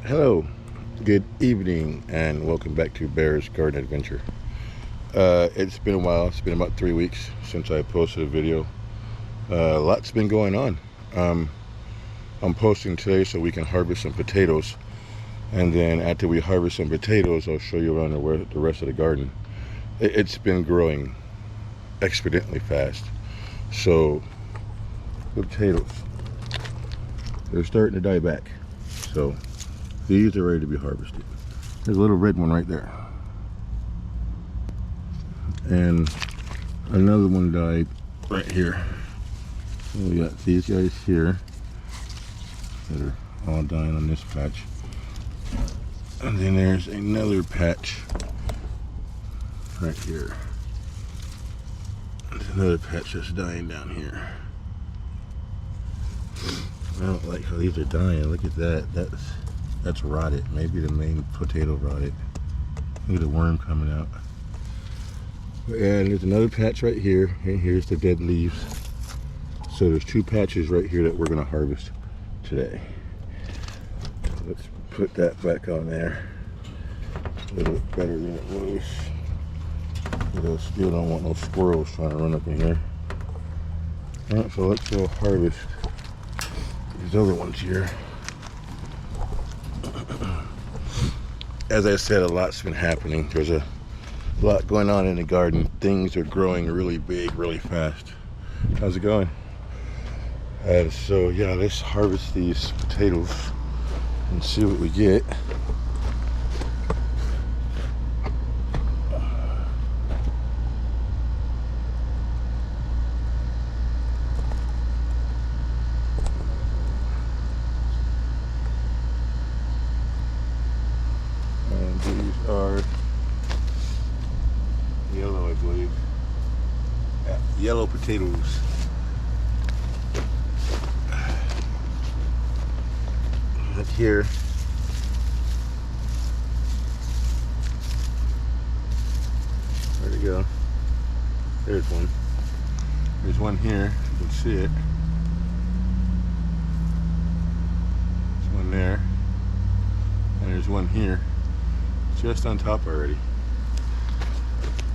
Hello, good evening, and welcome back to Bear's Garden Adventure. It's been a while. It's been about 3 weeks since I posted a video. Lots been going on. I'm posting today so we can harvest some potatoes, and then after we harvest some potatoes, I'll show you around the rest of the garden. It's been growing exponentially fast. So the potatoes, they're starting to die back. So these are ready to be harvested. There's a little red one right there. And another one died right here. And we got these guys here that are all dying on this patch. And then there's another patch right here. There's another patch that's dying down here. I don't like how these are dying. Look at that. That's rotted. Maybe the main potato rotted. Look at the worm coming out. And there's another patch right here, and here's the dead leaves. So there's two patches right here that we're going to harvest today. Let's put that back on there. A little bit better than it was. I still don't want no squirrels trying to run up in here. Alright, so let's go harvest these other ones here. As I said, a lot's been happening. There's a lot going on in the garden. Things are growing really big, really fast. How's it going? And so yeah, let's harvest these potatoes and see what we get. And these are yellow, I believe. Yeah, yellow potatoes. Look here. Where'd it go? There's one. There's one here. You can see it. There's one there. And there's one here. Just on top already.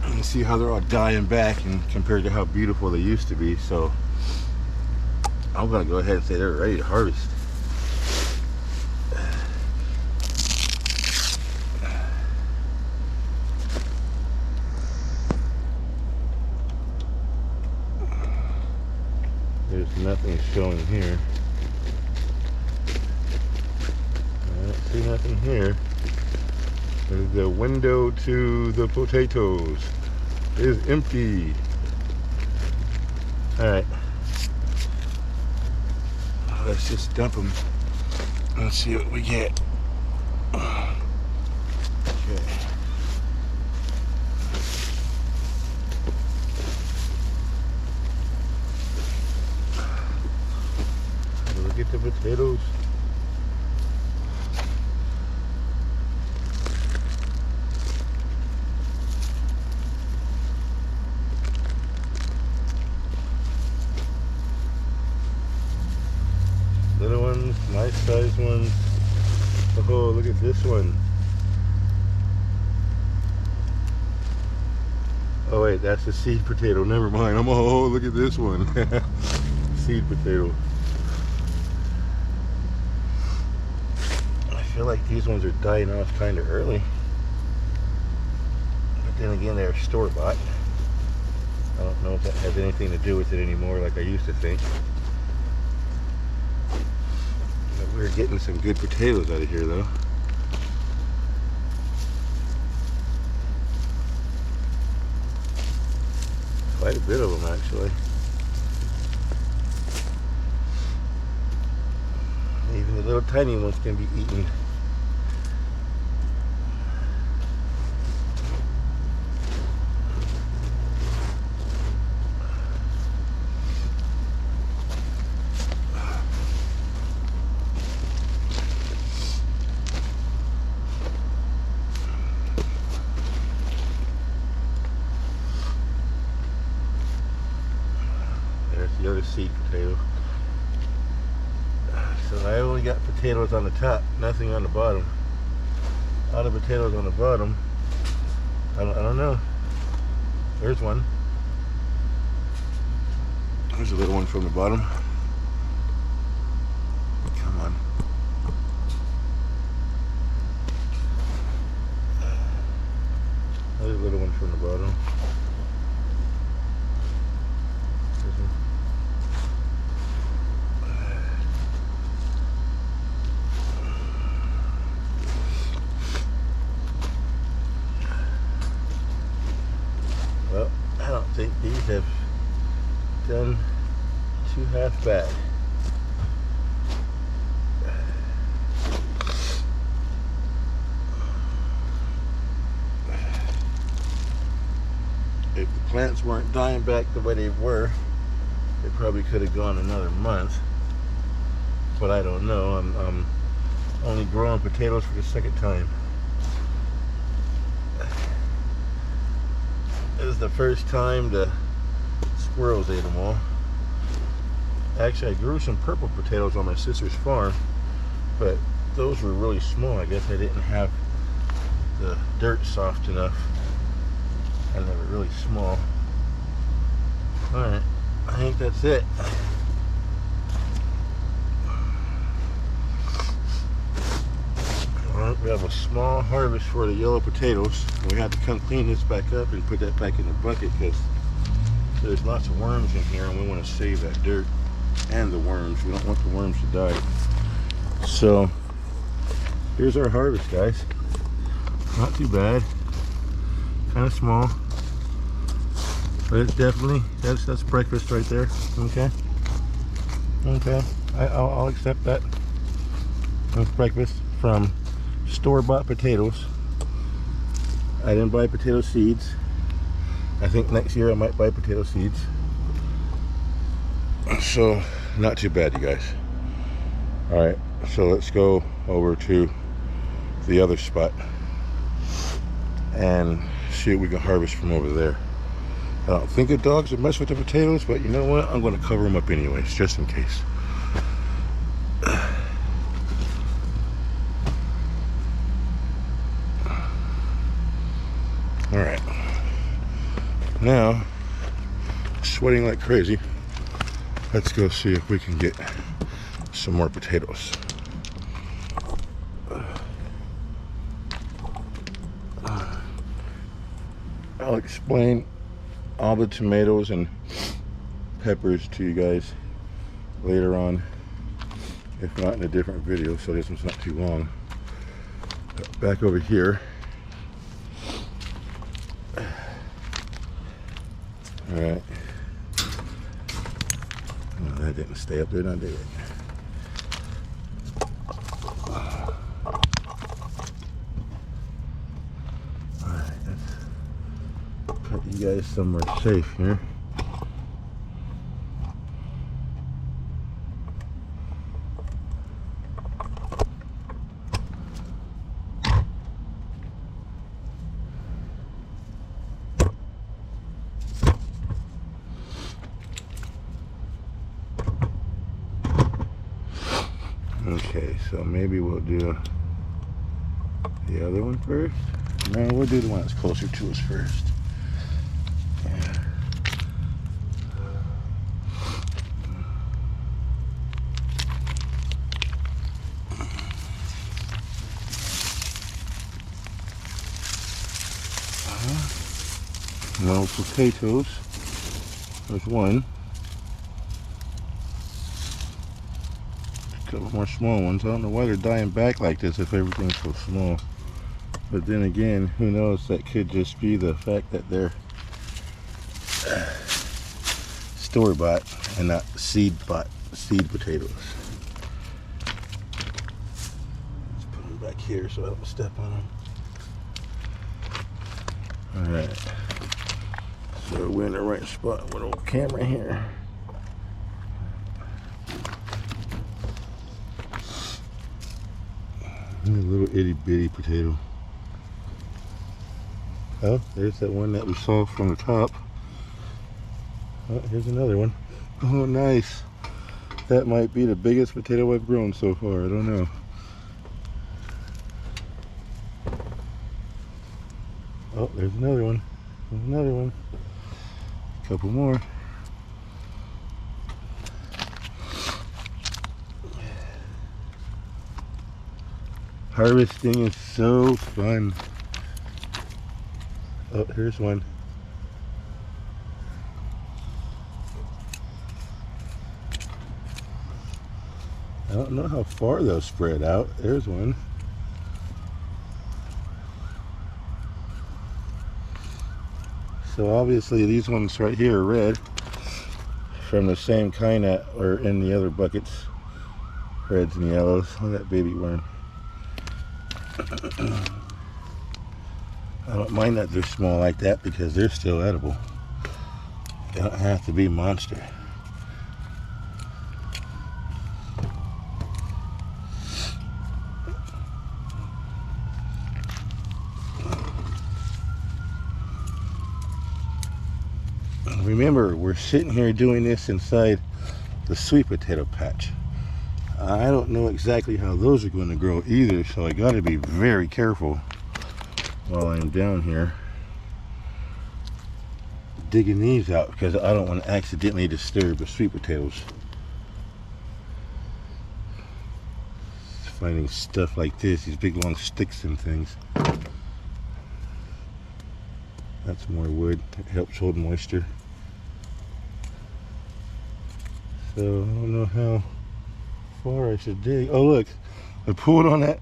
You can see how they're all dying back and compared to how beautiful they used to be. So I'm gonna go ahead and say they're ready to harvest. There's nothing showing here. I don't see nothing here. The window to the potatoes is empty. Alright. Let's just dump them and see what we get. Okay. Look at the potatoes. Little ones, nice sized ones. Oh, look at this one. Oh wait, that's the seed potato. Never mind. Oh, look at this one. Seed potato. I feel like these ones are dying off kind of early. But then again, they're store-bought. I don't know if that has anything to do with it anymore like I used to think. We're getting some good potatoes out of here though. Quite a bit of them actually. Even the little tiny ones can be eaten. The other seed potato. So I only got potatoes on the top, nothing on the bottom. All the potatoes on the bottom. I don't know. There's one. There's a little one from the bottom. Come on. There's a little one from the bottom. Well, I don't think these have done too half bad. If the plants weren't dying back the way they were, they probably could have gone another month. But I don't know. I'm only growing potatoes for the second time. This is the first time the squirrels ate them all. Actually, I grew some purple potatoes on my sister's farm, but those were really small. I guess I didn't have the dirt soft enough, and they were really small. Alright, I think that's it. Alright, we have a small harvest for the yellow potatoes. We have to come clean this back up and put that back in the bucket because there's lots of worms in here and we want to save that dirt and the worms. We don't want the worms to die. So here's our harvest, guys. Not too bad. Kind of small, but it's definitely that's breakfast right there. Okay, I'll accept that. That's breakfast from store-bought potatoes. I didn't buy potato seeds. I think next year I might buy potato seeds. So not too bad, you guys. All right, so let's go over to the other spot and see what we can harvest from over there. I don't think the dogs would mess with the potatoes, but you know what? I'm going to cover them up anyways, just in case. All right. Now, sweating like crazy. Let's go see if we can get some more potatoes. I'll explain all the tomatoes and peppers to you guys later on, if not in a different video, so this one's not too long. But back over here. All right. Oh, that didn't stay up there, did it? All right, let's put you guys somewhere safe here. Okay, so maybe we'll do the other one first. No, we'll do the one that's closer to us first. Yeah. No potatoes. There's one. Couple more small ones. I don't know why they're dying back like this if everything's so small. But then again, who knows? That could just be the fact that they're store-bought and not seed-bought seed potatoes. Let's put them back here so I don't step on them. All right. So we're in the right spot with a little camera here. A little itty bitty potato. Oh, there's that one that we saw from the top. Oh, here's another one. Oh, nice. That might be the biggest potato I've grown so far. I don't know. Oh, there's another one. There's another one. A couple more. Harvesting is so fun. Oh, here's one. I don't know how far they'll spread out. There's one. So obviously these ones right here are red from the same kind that are in the other buckets. Reds and yellows. Look at that baby worm. I don't mind that they're small like that because they're still edible. They don't have to be monster. Remember, we're sitting here doing this inside the sweet potato patch. I don't know exactly how those are going to grow either, so I got to be very careful while I'm down here digging these out because I don't want to accidentally disturb the sweet potatoes. Finding stuff like this, these big long sticks and things. That's more wood. It helps hold moisture. So I don't know how far I should dig. Oh look, I pulled on that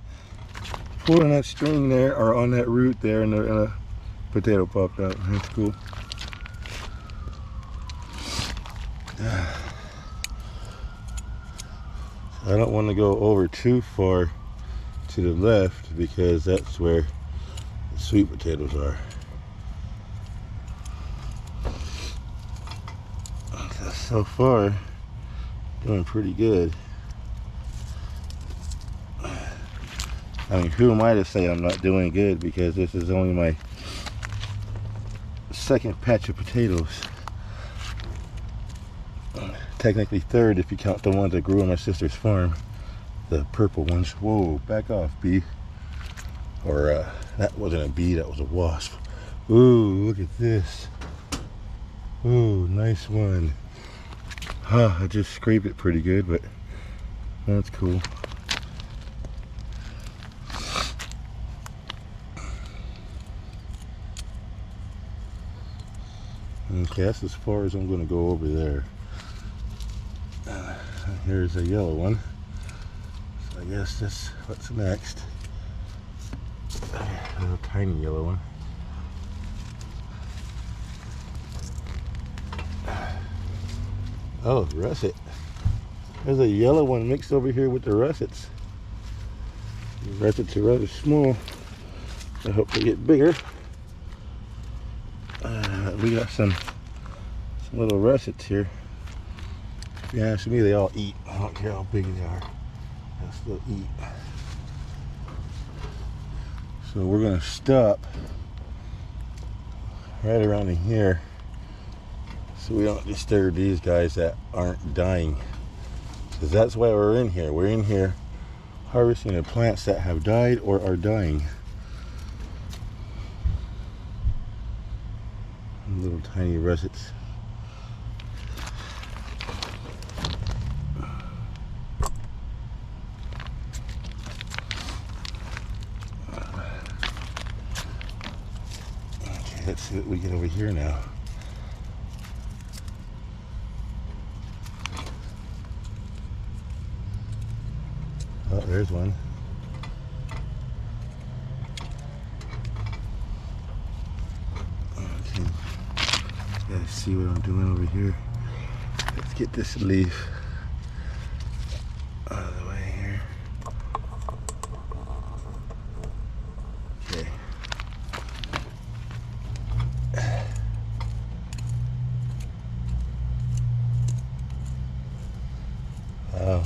string there, or on that root there, and a potato popped out. That's cool. I don't want to go over too far to the left because that's where the sweet potatoes are. So far, doing pretty good. I mean, who am I to say I'm not doing good, because this is only my second patch of potatoes. Technically third if you count the ones that grew on my sister's farm. The purple ones. Whoa, back off, bee. Or that wasn't a bee, that was a wasp. Ooh, look at this. Ooh, nice one. Huh, I just scraped it pretty good, but that's cool. Okay, that's as far as I'm going to go over there. Here's a yellow one. So I guess that's what's next. A little tiny yellow one. Oh, russet. There's a yellow one mixed over here with the russets. The russets are rather small. I hope they get bigger. We got some little russets here. If you ask me, they all eat. I don't care how big they are. They'll still eat. So we're going to stop right around in here so we don't disturb these guys that aren't dying. Because that's why we're in here. We're in here harvesting the plants that have died or are dying. Little tiny russets. Okay, let's see what we get over here now. Oh, there's one. Okay. Gotta see what I'm doing over here. Let's get this leaf out of the way here. Okay. Wow.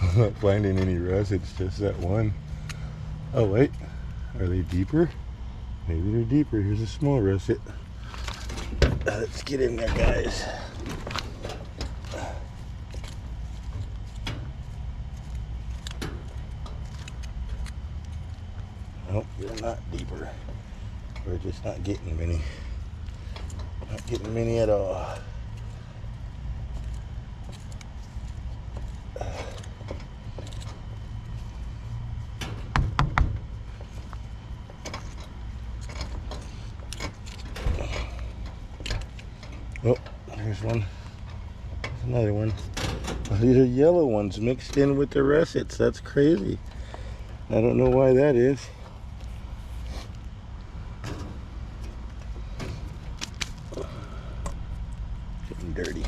I'm not finding any russets, just that one. Oh wait, are they deeper? Maybe they're deeper. Here's a small russet. Let's get in there, guys. Nope, you're not deeper. We're just not getting many. Not getting many at all. Oh, there's one. There's another one. Oh, these are yellow ones mixed in with the russets. That's crazy. I don't know why that is. Getting dirty.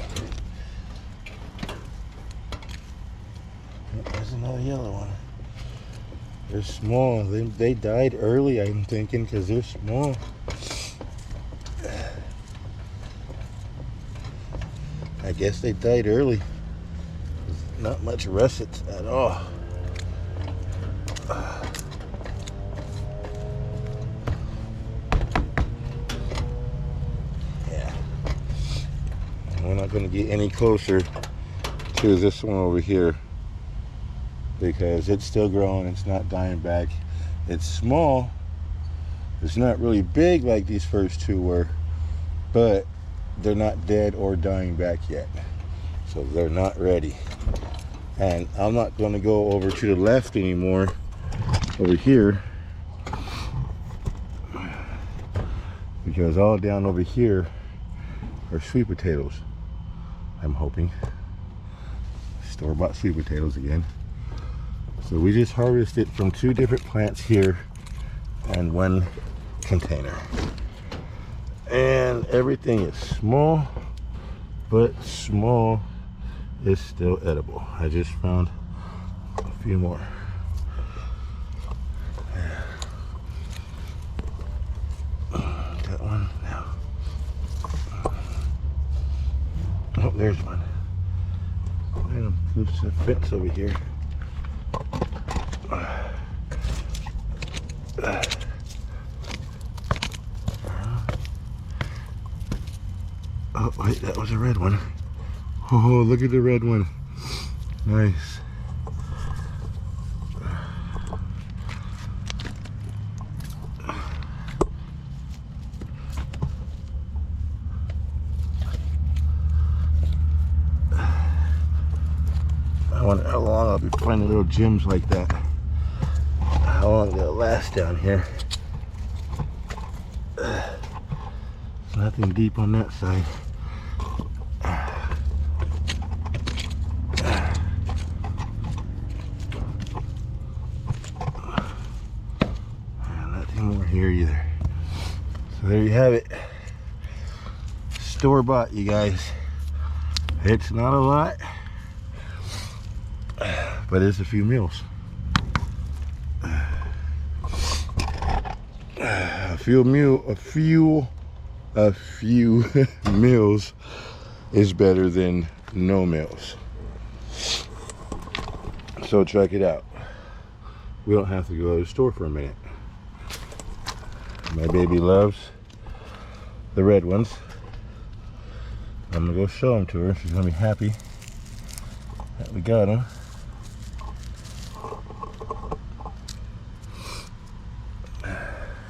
Oh, there's another yellow one. They're small. They died early, I'm thinking, because they're small. I guess they died early. Not much russets at all. Yeah. We're not going to get any closer to this one over here because it's still growing. It's not dying back. It's small. It's not really big like these first two were, but they're not dead or dying back yet, so they're not ready. And I'm not going to go over to the left anymore over here, because all down over here are sweet potatoes. I'm hoping store-bought sweet potatoes again. So we just harvested from 2 different plants here and 1 container. And everything is small, but small is still edible. I just found a few more. Got one now. Oh, there's one. And there's a fence over here. Oh, wait, that was a red one. Oh, look at the red one. Nice. I wonder how long I'll be finding little gems like that. How long they'll last down here. Nothing deep on that side. Nothing more here either. So there you have it. Store-bought, you guys. It's not a lot, but it's a few meals. A few meals is better than no meals. So check it out. We don't have to go to the store for a minute. My baby loves the red ones. I'm gonna go show them to her. She's gonna be happy that we got them.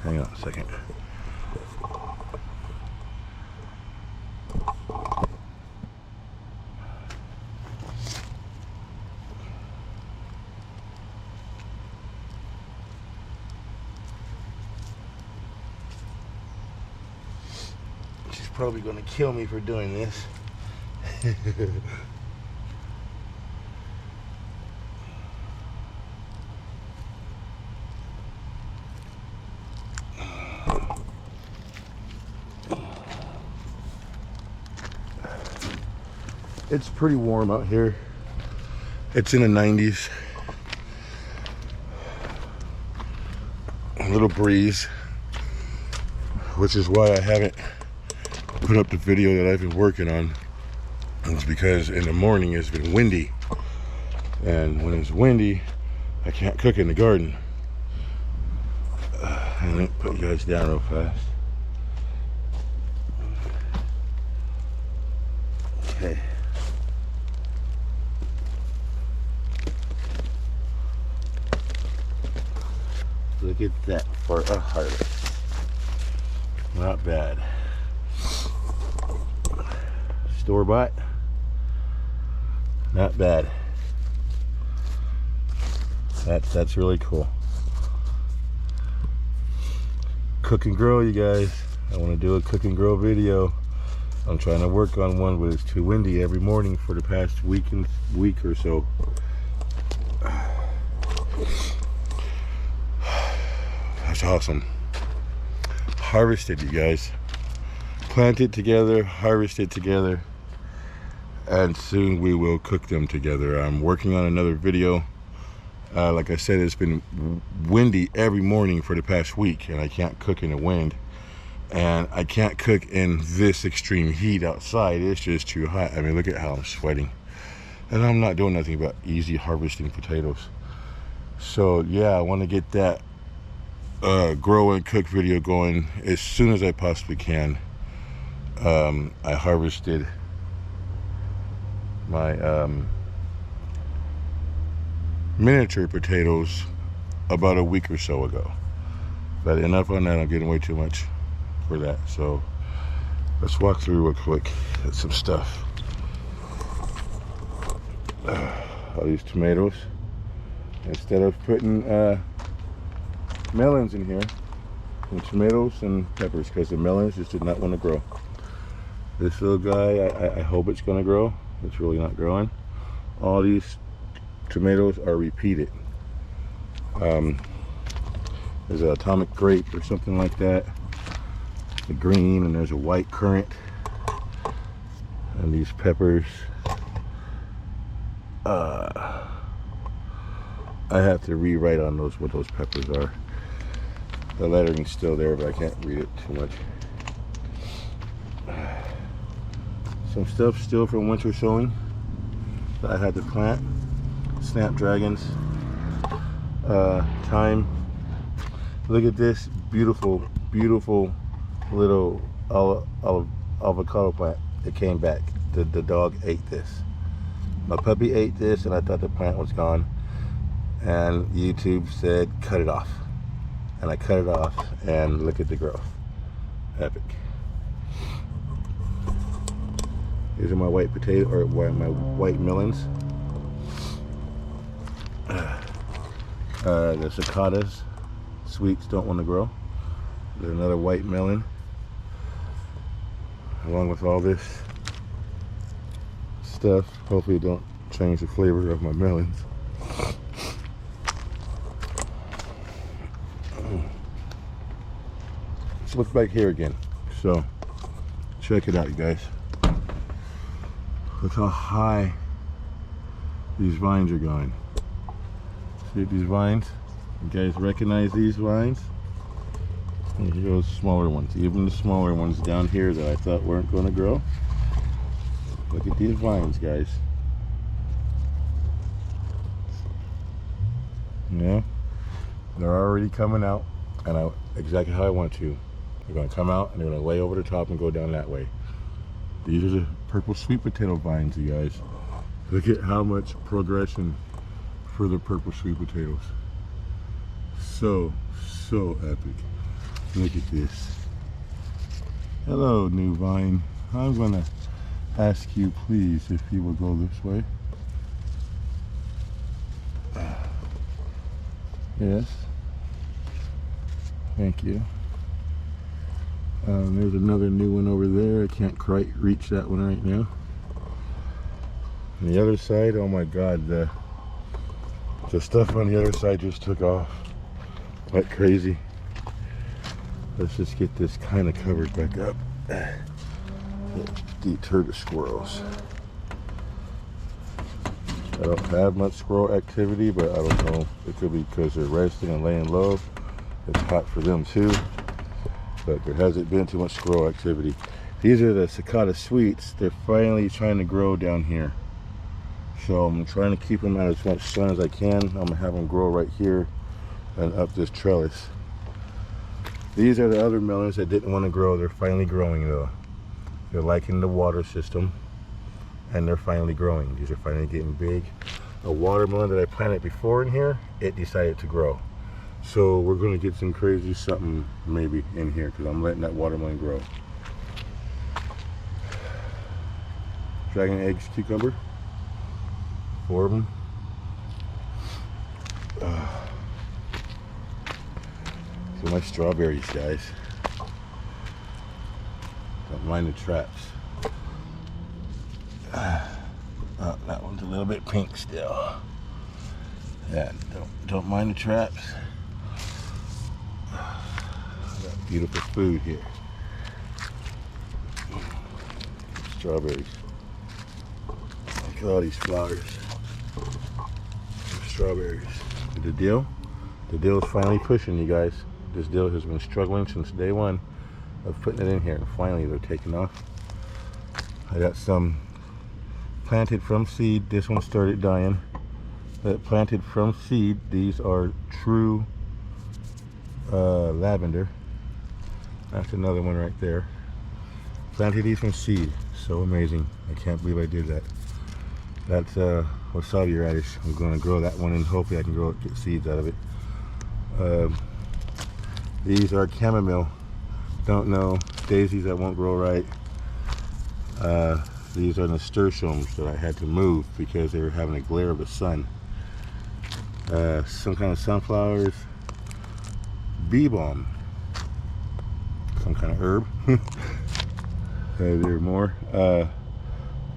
Hang on a second. She's probably going to kill me for doing this. It's pretty warm out here. It's in the 90s. A little breeze, which is why I haven't put up the video that I've been working on. It's because in the morning it's been windy, and when it's windy I can't cook in the garden. Let me put you guys down real fast. Okay. Look at that for a harvest. Not bad. Store-bought. Not bad. That's really cool. Cook and grow, you guys. I want to do a cook and grow video. I'm trying to work on one, but it's too windy every morning for the past week or so. That's awesome. Harvested, you guys. Planted together, harvested together, and soon we will cook them together. I'm working on another video. Like I said, it's been windy every morning for the past week, and I can't cook in the wind, and I can't cook in this extreme heat outside. It's just too hot. I mean, look at how I'm sweating, and I'm not doing nothing but easy harvesting potatoes. So yeah, I want to get that grow and cook video going as soon as I possibly can. I harvested my miniature potatoes about a week or so ago, but enough on that. I'm getting way too much for that, so let's walk through real quick at some stuff. All these tomatoes, instead of putting melons in here, and tomatoes and peppers, because the melons just did not want to grow. This little guy, I hope it's going to grow. It's really not growing. All these tomatoes are repeated. There's an atomic grape or something like that, the green, and there's a white currant, and these peppers, I have to rewrite on those what those peppers are. The lettering's still there, but I can't read it too much. Some stuff still from winter sowing that I had to plant. Snapdragons, thyme. Look at this beautiful little avocado plant. It came back. The dog ate this. My puppy ate this, and I thought the plant was gone, and YouTube said cut it off, and I cut it off, and look at the growth. Epic. These are my white potato, or my white melons. The cicadas, sweets don't want to grow. There's another white melon, along with all this stuff. Hopefully it don't change the flavor of my melons. Let's look back here again. So check it out, you guys. Look how high these vines are going. See these vines? You guys recognize these vines? And here those smaller ones. Even the smaller ones down here that I thought weren't going to grow. Look at these vines, guys. Yeah, they're already coming out, and exactly how I want to. They're going to come out, and they're going to lay over the top and go down that way. These are the purple sweet potato vines, you guys. Look at how much progression for the purple sweet potatoes. So epic. Look at this. Hello, new vine. I'm going to ask you, please, if you will go this way. Yes. Thank you. There's another new one over there. I can't quite reach that one right now. On the other side, oh my God, the stuff on the other side just took off like crazy. Let's just get this kind of covered back up. Deter the squirrels. I don't have much squirrel activity, but I don't know. It could be because they're resting and laying low. It's hot for them too. But there hasn't been too much squirrel activity. These are the cicada sweets. They're finally trying to grow down here. So I'm trying to keep them out as much sun as I can. I'm gonna have them grow right here and up this trellis. These are the other melons that didn't want to grow. They're finally growing though. They're liking the water system, and they're finally growing. These are finally getting big. A watermelon that I planted before in here, it decided to grow. So we're gonna get some crazy something maybe in here because I'm letting that watermelon grow. Dragon eggs cucumber, 4 of them. So my strawberries, guys. Don't mind the traps. Oh, that one's a little bit pink still. Yeah, don't mind the traps. Got beautiful food here. Strawberries. Look at all these flowers. Strawberries. The dill is finally pushing, you guys. This dill has been struggling since day one of putting it in here, and finally they're taking off. I got some planted from seed. This one started dying. That planted from seed. These are true lavender. That's another one right there. Planted these from seed. So amazing. I can't believe I did that. That's wasabi radish. I'm going to grow that one and hopefully I can get seeds out of it. These are chamomile. Don't know. Daisies that won't grow right. These are nasturtiums that I had to move because they were having a glare of the sun. Some kind of sunflowers. Bee balm. Some kind of herb. There are more.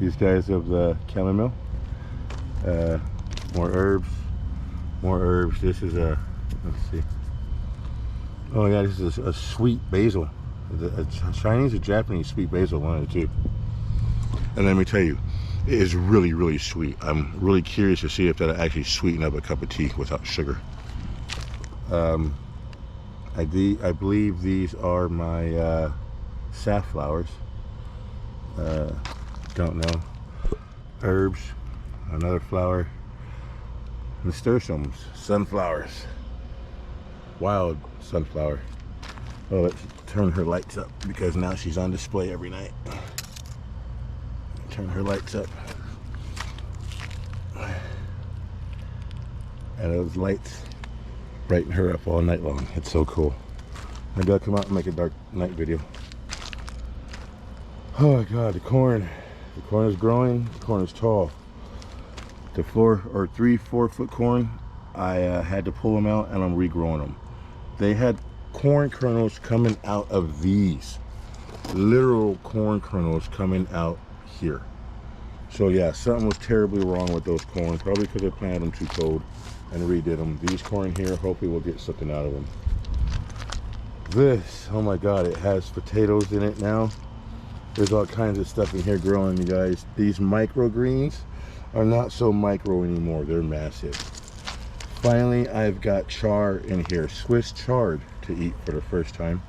These guys of the chamomile. More herbs. More herbs. This is a, let's see. Oh yeah, this is a sweet basil. A Chinese or Japanese sweet basil, one of the two. And let me tell you, it is really, really sweet. I'm really curious to see if that'll actually sweeten up a cup of tea without sugar. I believe these are my safflowers. Don't know. Herbs, another flower. Nasturtiums, sunflowers. Wild sunflower. Oh, let's turn her lights up because now she's on display every night. Turn her lights up. And those lights brighten her up all night long. It's so cool. I gotta come out and make a dark night video. Oh my God, the corn. The corn is growing. The corn is tall. The 3-4 foot corn, I had to pull them out and I'm regrowing them. They had corn kernels coming out of these. Literal corn kernels coming out here. So yeah, something was terribly wrong with those corn. Probably because I planted them too cold and redid them. These corn here, hopefully we'll get something out of them. This, oh my God, it has potatoes in it now. There's all kinds of stuff in here growing, you guys. These microgreens are not so micro anymore. They're massive. Finally, I've got chard in here. Swiss chard to eat for the first time.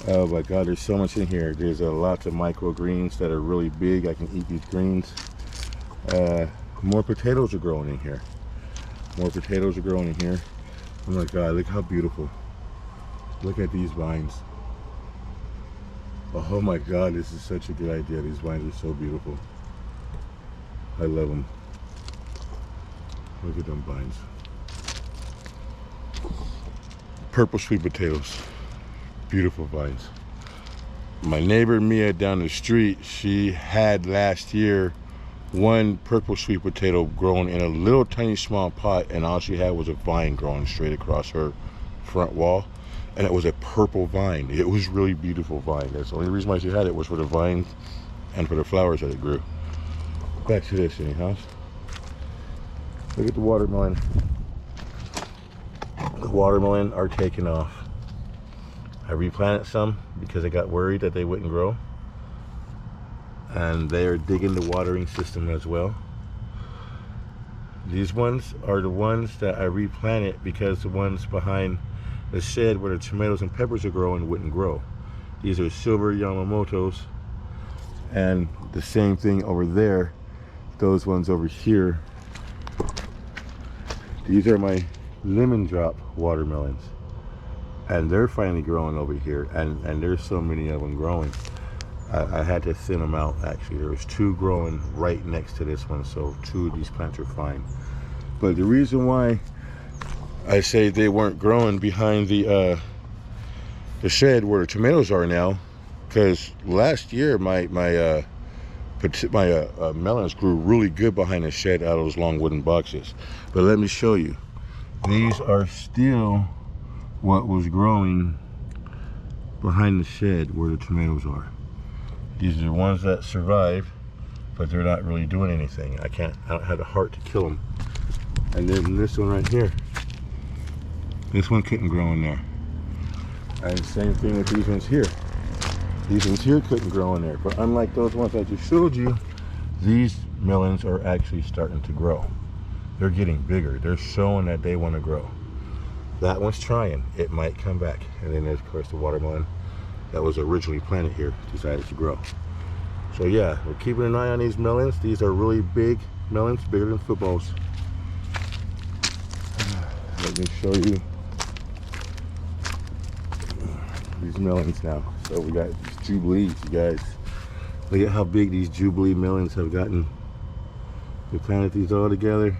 Oh my God, there's so much in here. There's lots of microgreens that are really big. I can eat these greens. More potatoes are growing in here. More potatoes are growing in here. Oh my God, look how beautiful. Look at these vines. Oh my God, this is such a good idea. These vines are so beautiful. I love them. Look at them vines. Purple sweet potatoes. Beautiful vines. My neighbor Mia down the street, she had last year one purple sweet potato growing in a little tiny small pot, and all she had was a vine growing straight across her front wall. And it was a purple vine. It was really beautiful vine. That's the only reason why she had it, was for the vine and for the flowers that it grew. Back to this anyhow. Look at the watermelon. The watermelon are taking off. I replanted some because I got worried that they wouldn't grow. And they are digging the watering system as well. These ones are the ones that I replanted because the ones behind the shed where the tomatoes and peppers are growing wouldn't grow. These are silver Yamamotos, and the same thing over there. Those ones over here, these are my lemon drop watermelons, and they're finally growing over here, and there's so many of them growing. I had to thin them out. Actually, there was 2 growing right next to this one, so 2 of these plants are fine. But the reason why I say they weren't growing behind the shed where the tomatoes are now, because last year my melons grew really good behind the shed out of those long wooden boxes. But let me show you, these are still what was growing behind the shed where the tomatoes are. These are the ones that survived, but they're not really doing anything. I don't have the heart to kill them. And then this one right here, this one couldn't grow in there. And same thing with these ones here. These ones here couldn't grow in there. But unlike those ones I just showed you, these melons are actually starting to grow. They're getting bigger. They're showing that they want to grow. That one's trying. It might come back. And then there's, of course, the watermelon that was originally planted here decided to grow. So yeah, we're keeping an eye on these melons. These are really big melons, bigger than footballs. Let me show you these melons now. So we got these Jubilees, you guys. Look at how big these Jubilee melons have gotten. We planted these all together.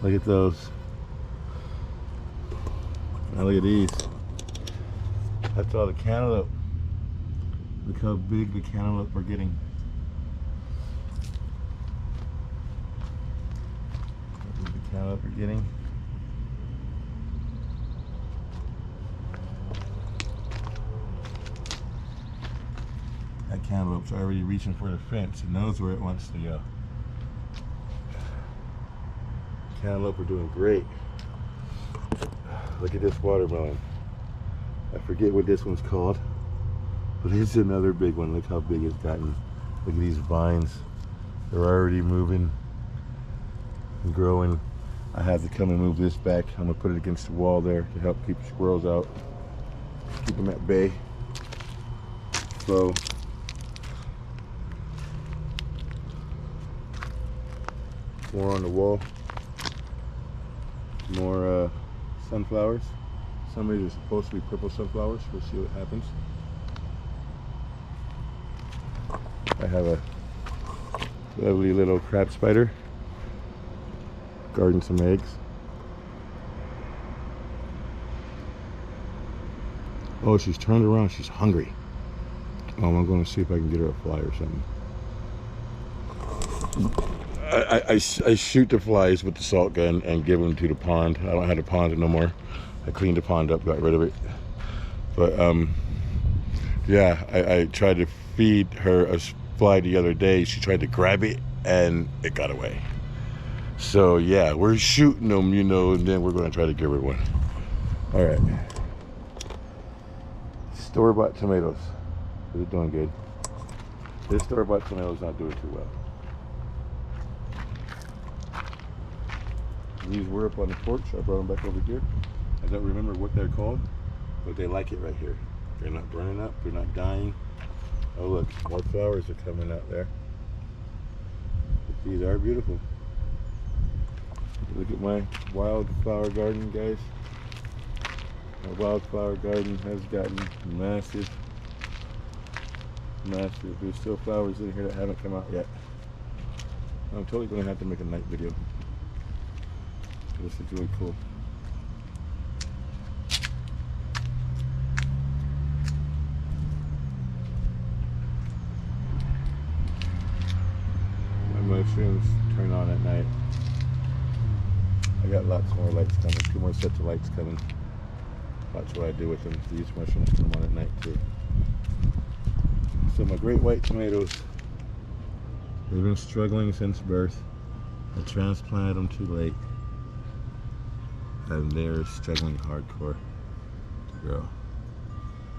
Look at those. Now look at these. That's all the cantaloupe. Look how big the cantaloupe are getting. Look at the cantaloupe are getting. That cantaloupe's already reaching for the fence. It knows where it wants to go. Cantaloupe are doing great. Look at this watermelon. I forget what this one's called, but it's another big one. Look how big it's gotten. Look at these vines. They're already moving and growing. I have to come and move this back. I'm gonna put it against the wall there to help keep the squirrels out, keep them at bay. So more on the wall, more sunflowers. Some of these are supposed to be purple sunflowers. We'll see what happens. I have a lovely little crab spider guarding some eggs. Oh, she's turned around. She's hungry. I'm going to see if I can get her a fly or something. I shoot the flies with the salt gun and give them to the pond. I don't have the pond no more. I cleaned the pond up, got rid of it. But yeah, I tried to feed her a fly the other day. She tried to grab it and it got away. So yeah, we're shooting them, you know, and then we're going to try to give her one. All right. Store-bought tomatoes. They're doing good. This store-bought tomato is not doing too well. These were up on the porch. I brought them back over here. I don't remember what they're called, but they like it right here. They're not burning up. They're not dying. Oh look, more flowers are coming out there. But these are beautiful. Look at my wildflower garden, guys. My wildflower garden has gotten massive. There's still flowers in here that haven't come out yet. I'm totally going to have to make a night video. This is really cool. My mushrooms turn on at night. I got lots more lights coming. 2 more sets of lights coming. Watch what I do with them. These mushrooms come on at night too. So my great white tomatoes, they've been struggling since birth. I transplanted them too late. And they're struggling hardcore to grow.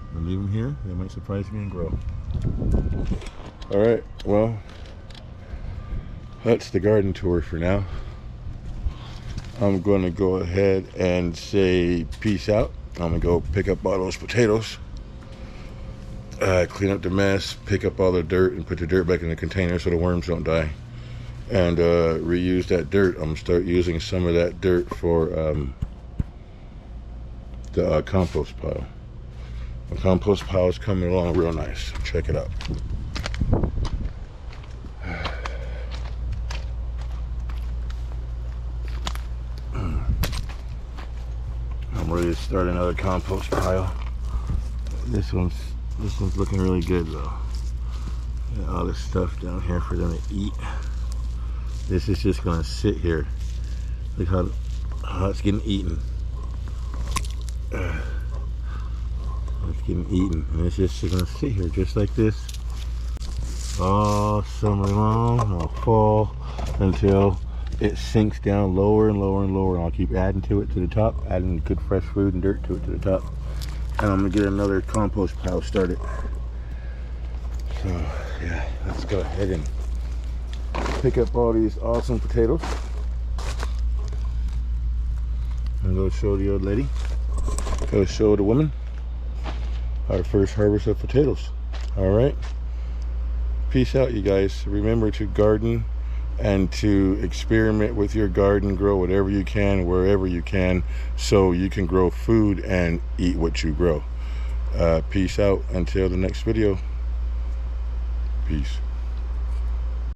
I'm gonna leave them here. They might surprise me and grow. All right, well, that's the garden tour for now. I'm gonna go ahead and say peace out. I'm gonna go pick up all those potatoes, clean up the mess, pick up all the dirt and put the dirt back in the container so the worms don't die, and reuse that dirt. I'm gonna start using some of that dirt for the compost pile. The compost pile is coming along real nice. Check it out. I'm ready to start another compost pile. This one's looking really good though. Got all this stuff down here for them to eat. This is just gonna sit here. Look how it's getting eaten. It's getting eaten, and it's just gonna sit here just like this all summer long, all fall, until it sinks down lower and lower and lower, and I'll keep adding to it to the top, adding good fresh food and dirt to it to the top, and I'm gonna get another compost pile started. So yeah, let's go ahead and pick up all these awesome potatoes and go show the old lady, go show the woman our first harvest of potatoes. All right, peace out, you guys. Remember to garden and to experiment with your garden, grow whatever you can wherever you can, so you can grow food and eat what you grow. Peace out until the next video. Peace.